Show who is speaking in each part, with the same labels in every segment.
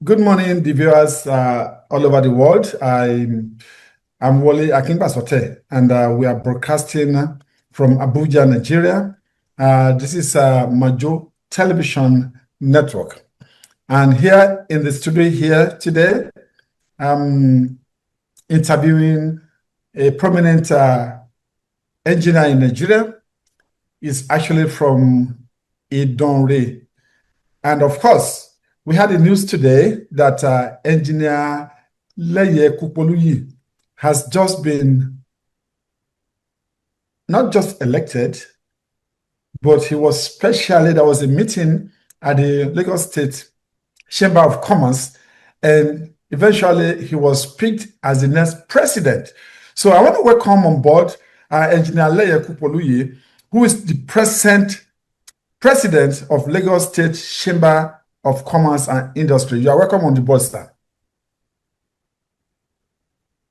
Speaker 1: Good morning, the viewers all over the world. I'm Wole Akinbasote, and we are broadcasting from Abuja, Nigeria. This is Majo Television Network. And here in the studio here today, I'm interviewing a prominent engineer in Nigeria. He's actually from Idonre. And of course, we had the news today that engineer Leye Kupoluyi has just been not just elected, but he was specially, there was a meeting at the Lagos State Chamber of Commerce, and eventually he was picked as the next president. So I want to welcome on board engineer Leye Kupoluyi, who is the present president of Lagos State Chamber of Commerce and Industry. You are welcome on the board, sir.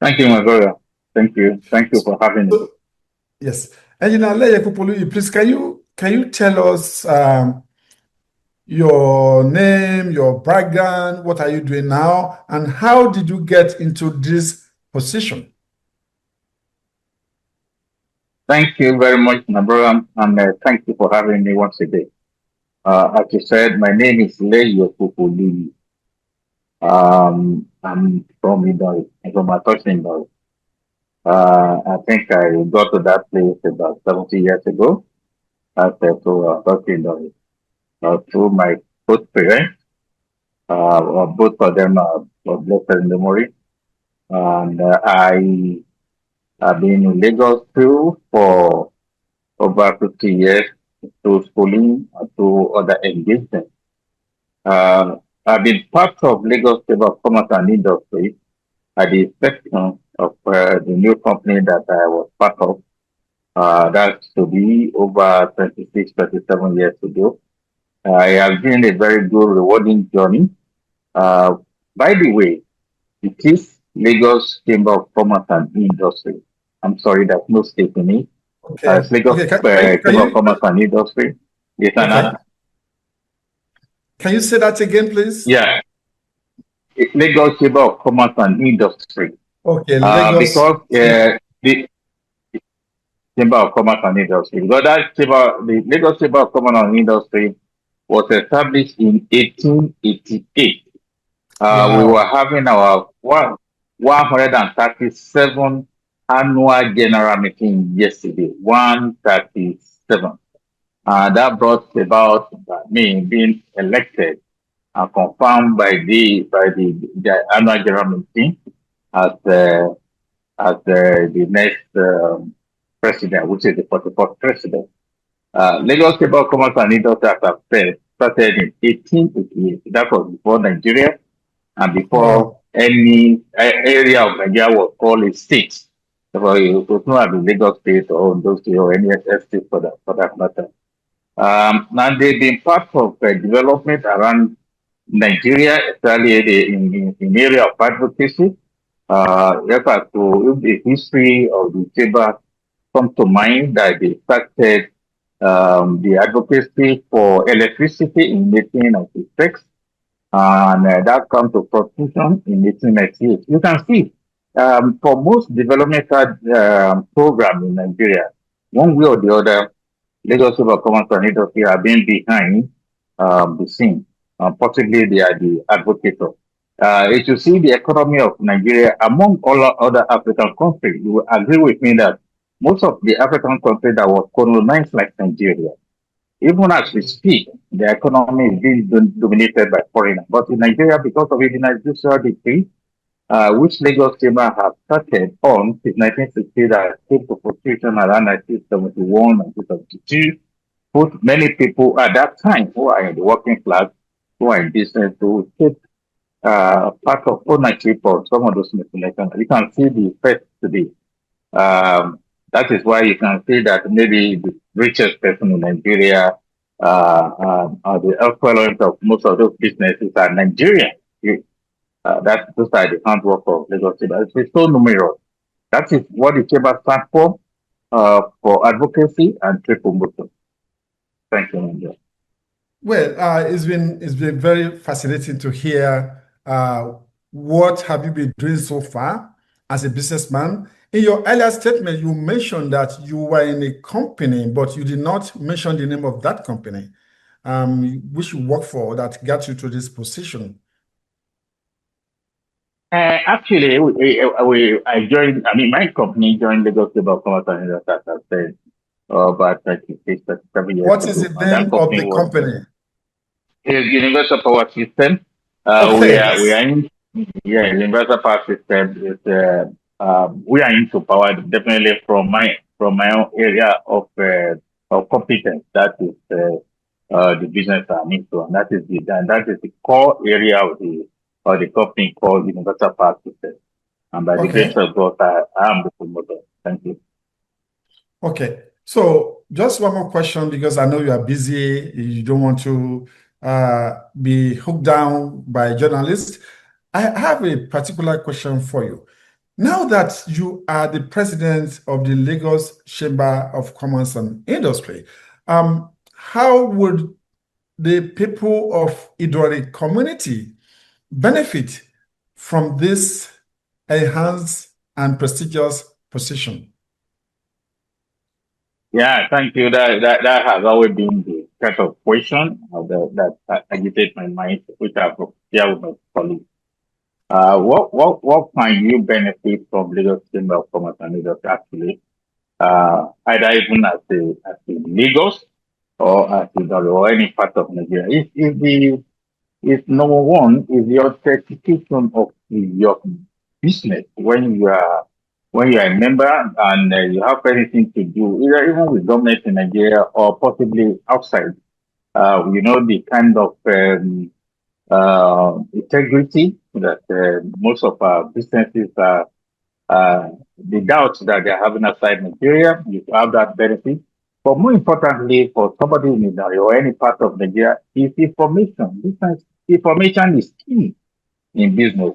Speaker 2: Thank you, my brother. Thank you. Thank you for having me.
Speaker 1: Yes. Engineer Leye Kupoluyi, please, can you tell us your name, your background, what are you doing now, and how did you get into this position?
Speaker 2: Thank you very much, my brother, and thank you for having me once again. As you said, my name is Leye Kupoluyi. I'm from Idonre, I'm from Idonre. I think I got to that place about 70 years ago. After to Idonre, through my both parents, both of them are blessed in memory, and I have been in Lagos too for over 50 years, to schooling, to other engagements. I've been part of Lagos Chamber of Commerce and Industry at the section of the new company that I was part of. That's to be over 26, 27 years ago. I have been a very good, rewarding journey. By the way, it is Lagos Chamber of Commerce and Industry. I'm sorry, there's no state in it.
Speaker 1: Okay.
Speaker 2: Lagos Chamber of Commerce and Industry. Yes,
Speaker 1: okay. Can you say that again, please?
Speaker 2: Yeah. Lagos Chamber of Commerce and Industry.
Speaker 1: Okay, Lagos.
Speaker 2: Because the Chamber of Commerce and Industry, because that chamber, the Lagos Chamber of Commerce and Industry was established in 1888.
Speaker 1: Wow.
Speaker 2: We were having our 137 annual general meeting yesterday, 137. That brought about me being elected and confirmed by the annual general meeting as the next president, which is the 44th president. Lagos Chamber of Commerce and Industry, as I've said, started in 1888. That was before Nigeria and before any area of Nigeria was called a state. So it was not the Lagos State or Ondo State or any state for that matter. And they've been part of development around Nigeria, especially in the area of advocacy. If the history of the chamber come to mind, that they started the advocacy for electricity in 1896, and that comes to fruition in 1898. You can see for most developmental program in Nigeria, one way or the other, Lagos Chamber of Commerce and Industry have been behind the scene. Possibly they are the advocator. If you see the economy of Nigeria among all other African countries, you will agree with me that most of the African countries that were colonized like Nigeria, even as we speak, the economy is being dominated by foreigners. But in Nigeria, because of the judicial decree, which Lagos Chamber have started on since 1960, that came to fruition around 1971, 1972, put many people at that time who are in the working class, who are in business, to take part of ownership of some of those multinationals. You can see the effect today. That is why you can see that maybe the richest person in Nigeria, the equivalent of most of those businesses are Nigerian. Those are the handwork of Lagos Chamber. It's so numerous. That is what the chamber stands for advocacy and trade promotion. Thank you, Engr.
Speaker 1: Well, it's been very fascinating to hear what have you been doing so far as a businessman? In your earlier statement, you mentioned that you were in a company, but you did not mention the name of that company, which you work for that got you to this position.
Speaker 2: Actually, I joined, I mean, my company joined Lagos Chamber of Commerce and Industry, as I said, about 36, 37 years
Speaker 1: What is the
Speaker 2: ago. And that
Speaker 1: name of
Speaker 2: company
Speaker 1: the
Speaker 2: was
Speaker 1: company?
Speaker 2: Universal Power System.
Speaker 1: Okay,
Speaker 2: We
Speaker 1: yes.
Speaker 2: are in, yeah, Universal Power System is, we are into power definitely from my own area of competence. That is the business I'm into, and that is the core area of the company called Universal Power System. And by the grace
Speaker 1: Okay.
Speaker 2: of God, I am the promoter. Thank you.
Speaker 1: Okay. So just one more question because I know you are busy. You don't want to be hooked down by journalists. I have a particular question for you. Now that you are the president of the Lagos Chamber of Commerce and Industry, how would the people of Idori community benefit from this enhanced and prestigious position?
Speaker 2: Yeah, thank you. That has always been the kind of question that agitates my mind, which I've shared with my colleagues. What can you benefit from Lagos Chamber of Commerce and Industry actually? Either even as a Lagos or as a Dollar or any part of Nigeria. If number one is the authentication of your business when you are a member and you have anything to do, either even with government in Nigeria or possibly outside. You know the kind of integrity that most of our businesses are. The doubts that they're having outside Nigeria, you have that benefit. But more importantly, for somebody in Nigeria or any part of Nigeria, is information. Business information is key in business.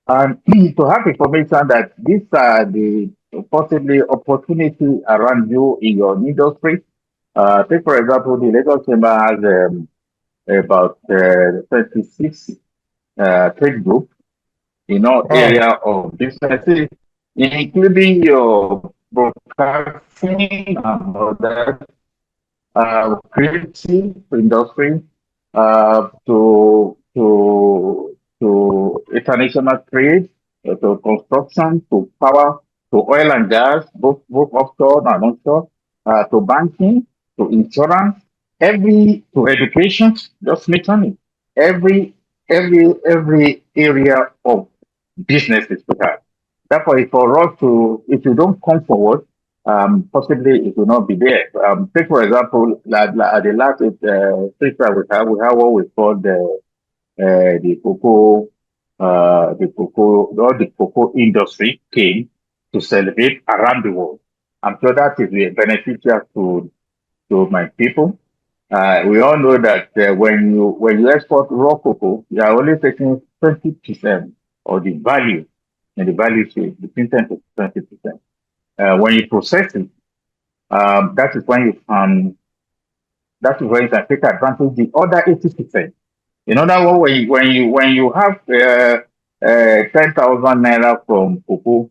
Speaker 2: And to have information that these are the possibly opportunity around you in your industry. Take for example, the Lagos Chamber has about 36 trade groups in all
Speaker 1: Wow.
Speaker 2: area of businesses, including your broadcasting and other creative industry, to international trade, to construction, to power, to oil and gas, both offshore and onshore, to banking, to insurance, every to education, just mention it. Every every area of business is we have. Therefore, if for us to if you don't come forward, possibly it will not be there. Take for example, at the last paper we have what we call the cocoa, all the cocoa industry came to celebrate around the world. I'm sure that is a beneficial to my people. We all know that when you export raw cocoa, you are only taking 20% of the value in the value chain, between 10 to 20%. When you process it, that is when you can take advantage of the other 80%. In other words, when you have 10,000 naira from cocoa,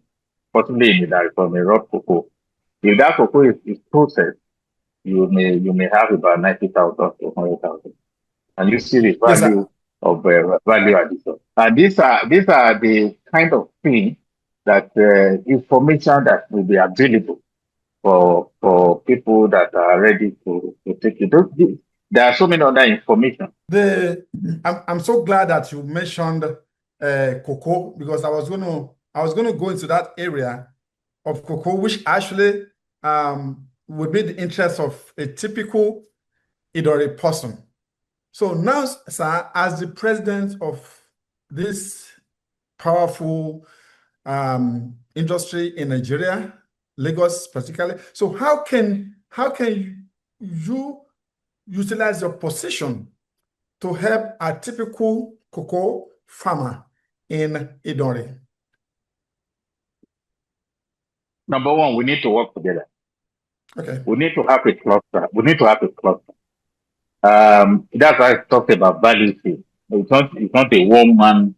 Speaker 2: possibly in that from a raw cocoa, if that cocoa is processed, you may have about 90,000 to 100,000, and you see the
Speaker 1: Yes,
Speaker 2: value of value addition. And these are the kind of thing that information that will be available for people that are ready to take it. There are so many other information.
Speaker 1: I'm so glad that you mentioned cocoa because I was going to go into that area of cocoa, which actually would be the interest of a typical Idori person. So now, sir, as the president of this powerful industry in Nigeria, Lagos particularly, so how can you utilize your position to help a typical cocoa farmer in Idori?
Speaker 2: Number one, we need to work together.
Speaker 1: Okay.
Speaker 2: We need to have a cluster. We need to have a cluster. That's why I talked about value chain. It's not a one man.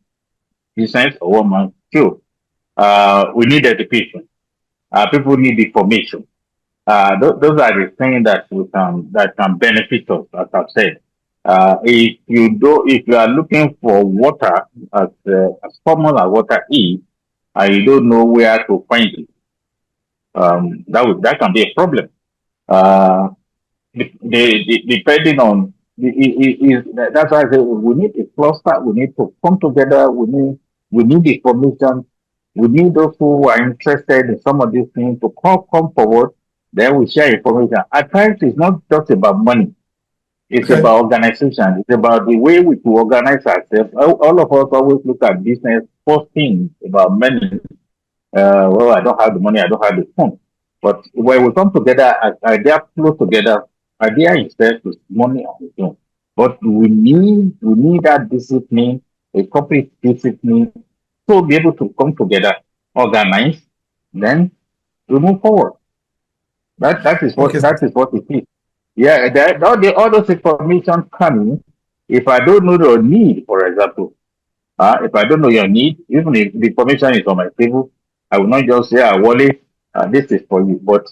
Speaker 2: business or one-man show. We need education. People need information. Those are the things that can benefit us, as I've said. If you are looking for water as common as water is, and you don't know where to find it, that can be a problem. Uh, Depending on that's why I say we need a cluster. We need to come together. We need information. We need those who are interested in some of these things to come forward. Then we share information. At times, it's not just about money. It's
Speaker 1: Okay.
Speaker 2: about organization. It's about the way we to organize ourselves. All of us always look at business first thing about money. Well, I don't have the money, I don't have the phone. But when we come together, idea flow together, idea instead is money on its own. But we need that discipline, a corporate discipline, to be able to come together, organize, then we move forward. That is
Speaker 1: Okay,
Speaker 2: what that is what it is. Yeah, all those information coming. If I don't know the need, for example, if I don't know your need, even if the information is on my table, I will not just say, Wally, this is for you. But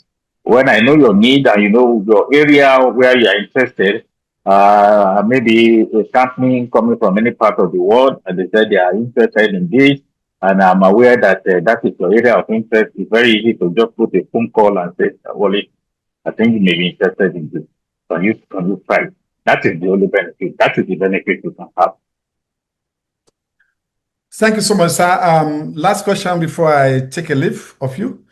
Speaker 2: when I know your need and you know your area where you are interested, maybe a company coming from any part of the world and they said they are interested in this, and I'm aware that that is your area of interest, it's very easy to just put a phone call and say, Wally, I think you may be interested in this. Can you try? That is the only benefit. That is the benefit you can have.
Speaker 1: thank you so much, sir. Last question before I take a leave of you.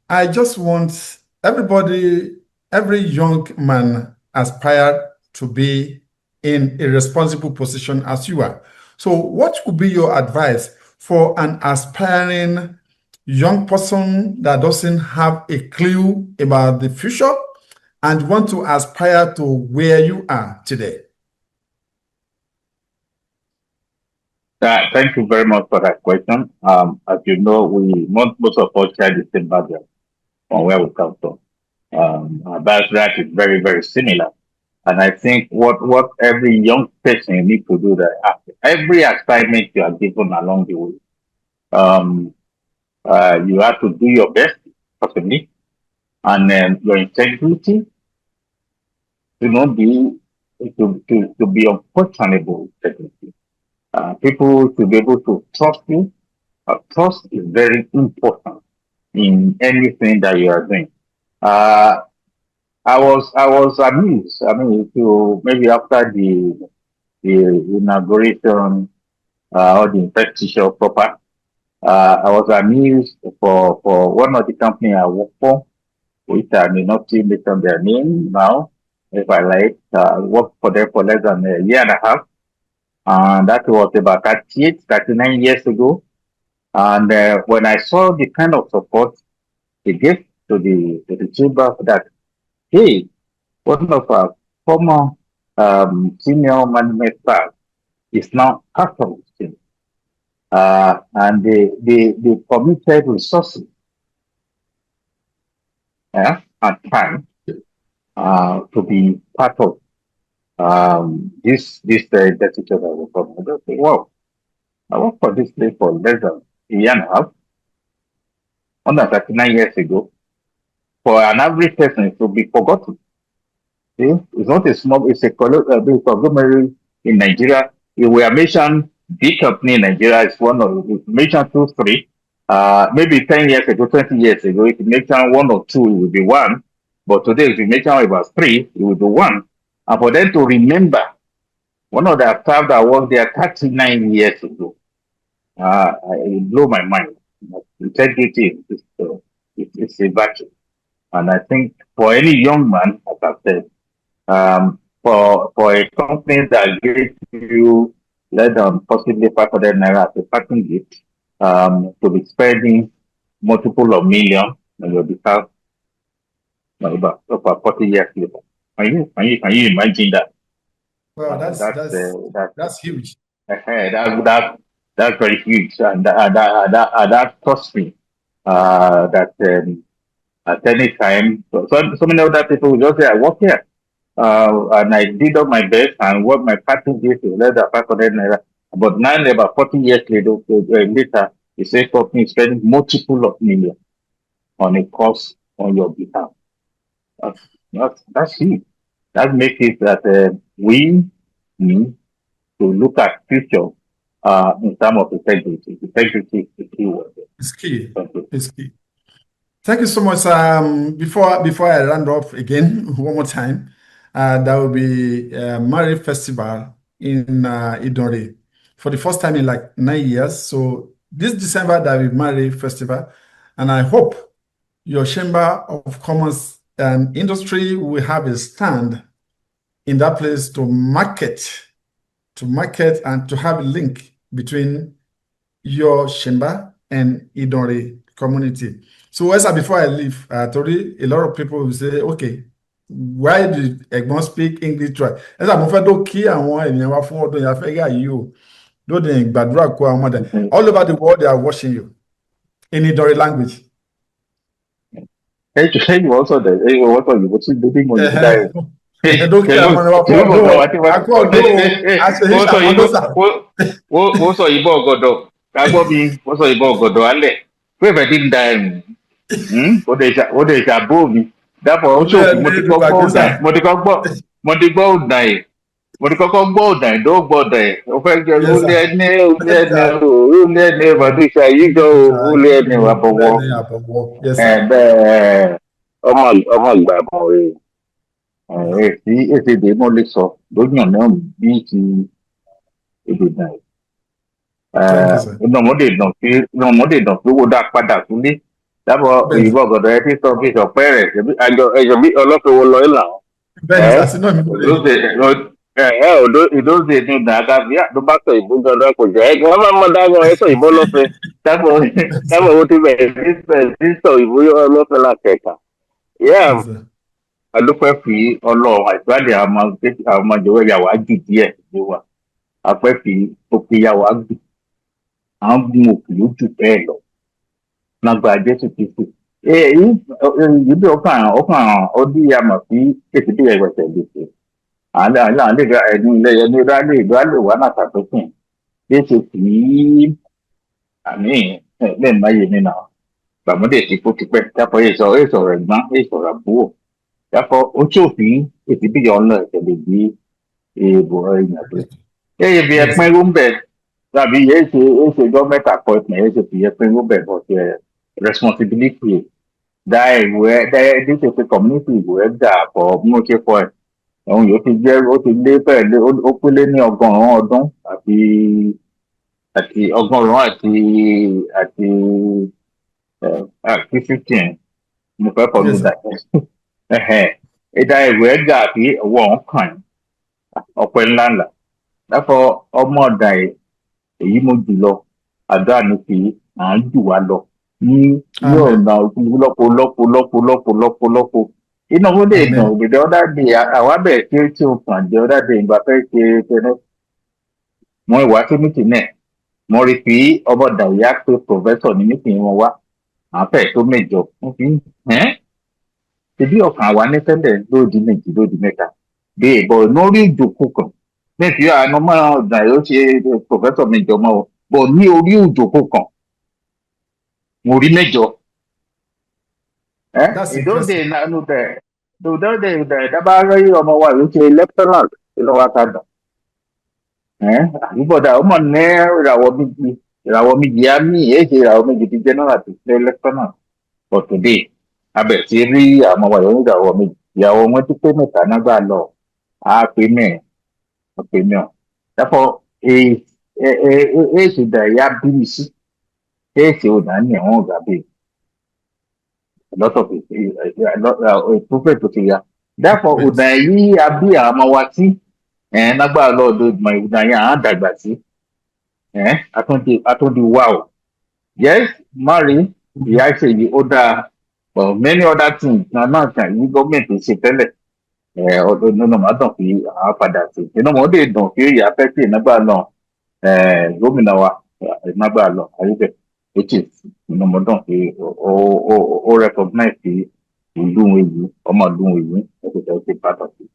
Speaker 1: I just want every young man aspire to be in a responsible position as you are. So what would be your advice for an aspiring young person that doesn't have a clue about the future and want to aspire to where you are today?
Speaker 2: Thank you very much for that question. As you know, most of us share the same background from where we come from. Our background is very, very similar. And I think what every young person needs to do that after every assignment you are given along the way, um, you have to do your best, possibly, and your integrity to not be to be unquestionable integrity. People to be able to trust you. Trust is very important in anything that you are doing. Uh, I was amused. I mean, if you maybe after the inauguration or the investiture proper, I was amused for one of the company I work for, which I may not see mention their name now. If I like, I worked for them for less than a year and a half, and that was about 38, 39 years ago. And when I saw the kind of support they gave to the chamber that, hey, one of our former senior management staff is now part of the team. And they committed resources, and time to be part of this decision that will come. I just say, wow, I worked for this place for less than a year and a half, 139 years ago. For an average person to be forgotten. See? It's not a small, it's a big conglomerate in Nigeria. If we are mentioned big company in Nigeria is one of, if you mention two, three, maybe 10 years ago, 20 years ago, if you mention one or two, it will be one. But today, if you mention about three, it will be one. And for them to remember, one of the staff that worked there 39 years ago, it blew my mind. Integrity it's a virtue. And I think for any young man, as I said, for a company that gives you less than possibly 500 naira as a parting gift, to be spending multiple of millions on your behalf about 40 years later. Can you imagine that?
Speaker 1: Well, that's huge.
Speaker 2: That's very huge, and that cost me that at any time. So many other people will just say, I work here. And I did all my best, and what my parting gift is less than 500 naira. But now, about 40 years later, the same company is spending multiple of millions on a course on your behalf. That's it. That makes it that we need to look at future in terms of integrity. Integrity is the key word.
Speaker 1: It's key.
Speaker 2: Thank you.
Speaker 1: It's key. Thank you so much. Before I round off again one more time, there will be a marriage festival in Idore for the first time in like 9 years. So this December there will be marriage festival, and I hope your Chamber of Commerce and Industry will have a stand in that place to market and to have a link between your chamber and Idore community. So as before I leave, Tori, a lot of people will say, okay, why did Egbon speak English twice? As I'm often key and one and you have four doing you do the Badra all over the world they are watching you in Idore language.
Speaker 2: Hey, you also the you also you what's the big one you die.
Speaker 1: Don't care about
Speaker 2: What's all you go what's all you go ale. We have didn't die. What is above me? Therefore, also, mo ti kọ́kọ́ gbọ́ ọ̀dà ìdó gbọ́dọ̀ ẹ̀ ó fẹ́ jẹ́ olé ẹni ìbàdí ìṣe àyíjọ olé ẹni àbọ̀wọ́ bẹ́ẹ̀ ọmọ ìgbà kan rẹ̀ èsì èdè mo lè sọ lóyún náà bí ti èdè náà ìnàmọ́dé dàn pé wọ́n dá padà sílé dábọ̀ òyìnbó ọ̀gọ̀dọ̀ ẹ ti sọ bí ìṣọ̀pẹ́ rẹ̀ ẹ̀jọ̀ bí ọlọ́fẹ́ wo lọ ìlà ìdóòzè ní ìdàgà bí ló bá sọ ìbò gangan kò jẹ́ ẹgbẹ́ wọn máa mọ dáhùn ẹ sọ ìbò lọ́fẹ́ dábọ̀ owó ti bẹ̀rẹ̀ sí sọ ìbò lọ́fẹ́ lákẹ̀ẹ́ka. Adúpẹ́ fi ọlọ́run àìsíwádìí àwọn ọmọ ìjọba ìyàwó ájù díẹ̀ ló wà apẹ́ fi òkè ìyàwó ájù àwọn gun òkè ló jù bẹ́ẹ̀ lọ lágbà Jésù Kristi. Ìbí ọkàn ọdún àmọ̀ sí èsì bí ẹgbẹ̀sẹ̀ lè ṣe. Àwọn àlejò ẹni ìdálé wà náà ṣàtúnṣe bí ṣe kì í àmì lẹ́nu máyé nínú gbàmúdè tí kò ti pẹ́ dápọ̀ èsọ̀rọ̀ ẹ̀gbọ́n èsọ̀rọ̀ àbúrò dápọ̀ ojú òfin èsì bí ọ̀nà ìṣẹ̀lẹ̀ bí èèbò ẹ̀yìn àgbẹ̀. Èyí bí ẹpin ló ń bẹ̀ tàbí yẹ́ ṣe gọ́ọ̀mẹ̀ntì appointment yẹ́ ṣe fi ẹpin ló bẹ̀ bọ̀ ṣe responsibility dá ìwé this is a community ìwé dà pọ̀ mú ṣe fọ ẹ̀ òun yóò ti jẹ́ ó ti lé bẹ́ẹ̀ ó pélé ní ọgọ́rùn-ún ọdún àti ọgọ́rùn-ún àti 15 mo fẹ́ fọ́ nígbà ìdá ìwé dà bí ọwọ́ ọ̀hún kàn ọ̀pẹ ńláńlá láfọ̀ ọmọ ọ̀dà èyí mo jù lọ àdó àmì fi à ń jù wá lọ ní ọ̀nà lọ́pọ̀ iná wọ́n lè dùn the other day àwọn abẹ́rẹ́ tí ó kàn the other day ìgbà fẹ́ ṣe tẹ́lẹ̀ wọ́n ìwà tó mìtì náà mo rí pé ọmọ dàwíyá pé professor ní mìtì wọn wá àwọn fẹ́ẹ̀ tó mẹ́jọ wọ́n fi ṣebí ọkàn àwa ní tẹ́lẹ̀ lóòdì méjì lóòdì mẹ́ta bí ìbọn lórí ìjòkó kan bẹ́ẹ̀ fi àánú máa dà yóò ṣe professor mẹ́jọ mọ́ ọ bọ̀ ní orí ìjòkó kan mo rí mẹ́jọ. Ìdóde nánú dábàá rí ọmọ wa yóò ṣe lieutenant ìlọ́wọ́ àtàdà. Àbúbọ̀dà ọmọ ní ìràwọ̀ méjì á mí èyí ìràwọ̀ méjì ti general ti ṣe lieutenant for today. Abẹ̀ tí rí àwọn wa yóò ní ìràwọ̀ méjì ìyàwó wọn ti pé mẹ́ta nágbà lọ á pé mẹ́rin. Dápọ̀ èsì dàyà bírí sí èsì ọ̀nà ní àwọn ọ̀gá bíi. A lot of improvement to ya. Therefore, ọ̀nà yìí abí àwọn wa tí lágbára lọ́ọ̀dọ̀ ìgbìmọ̀ ìwúdà yẹn à ń dàgbà sí. Àtúndì wà o. Yes, marry ìyá ṣe yìí ó dáa but many other things náà kàn yí gọ́ọ̀mẹ̀ntì ṣe tẹ́lẹ̀ ọdún nínú màá dàn fi àwọn padà sí. Inú wọn lè dùn kí ìyá fẹ́ sí ìnágbà náà gómìnà wa ìnágbà lọ àyíbẹ̀. Which is number or recognize the doing ọmọ doing part of it.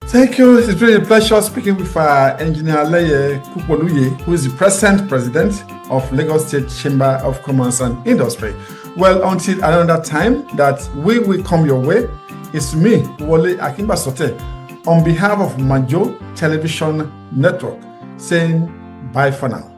Speaker 1: Thank you. It's been a pleasure speaking with Engineer Leye Kupoluyi, who is the present president of Lagos State Chamber of Commerce and Industry. Well, until another time that we will come your way, it's me, Wole Akinbasote, on behalf of Majo Television Network, saying bye for now.